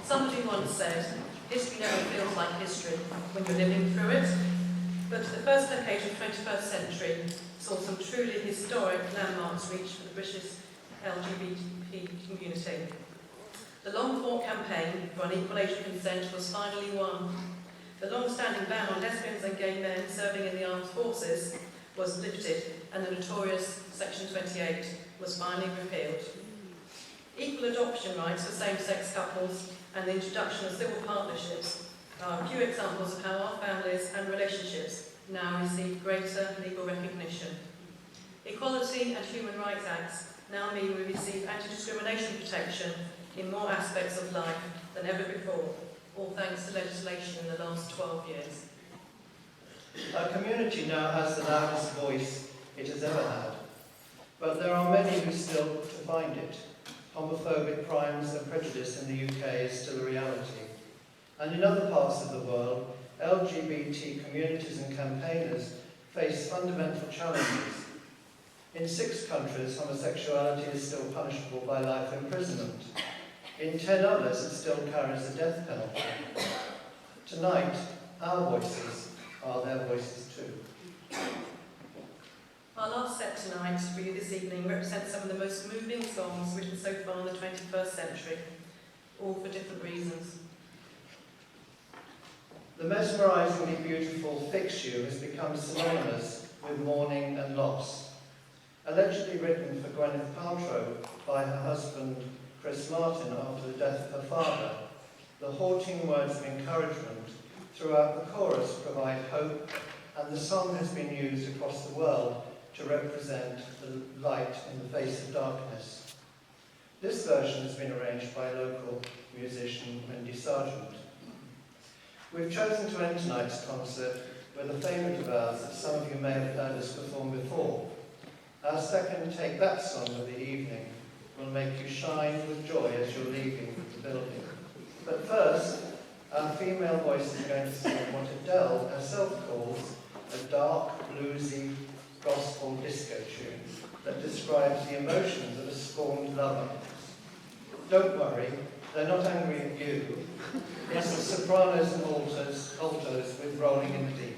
Somebody once said, history never feels like history when you're living through it, but the first decade of the 21st century saw some truly historic landmarks reached for the British LGBT community. The long-fought campaign for an equal age of consent was finally won. The long-standing ban on lesbians and gay men serving in the armed forces was lifted, and the notorious Section 28 was finally repealed. Equal adoption rights for same-sex couples and the introduction of civil partnerships are a few examples of how our families and relationships now receive greater legal recognition. Equality and Human Rights Acts now mean we receive anti-discrimination protection in more aspects of life than ever before, all thanks to legislation in the last 12 years. Our community now has the loudest voice it has ever had, but there are many who still find it. Homophobic crimes and prejudice in the UK is still a reality. And in other parts of the world, LGBT communities and campaigners face fundamental challenges. In 6 countries, homosexuality is still punishable by life imprisonment. In 10 others, it still carries the death penalty. Tonight, our voices are their voices too. Our last set tonight, for you this evening, represents some of the most moving songs written so far in the 21st century, all for different reasons. The mesmerisingly beautiful Fix You has become synonymous with mourning and loss. Allegedly written for Gwyneth Paltrow by her husband Chris Martin after the death of her father, the haunting words of encouragement throughout the chorus provide hope, and the song has been used across the world to represent the light in the face of darkness. This version has been arranged by local musician Wendy Sargent. We've chosen to end tonight's concert with a favourite of ours that some of you may have heard us perform before. Our second Take That song of the evening will make you shine with joy as you're leaving the building. But first, our female voice is going to sing what Adele herself calls a dark, bluesy, gospel disco tune that describes the emotions of a scorned lover. Don't worry, they're not angry at you. It's the sopranos and altos with rolling in the deep.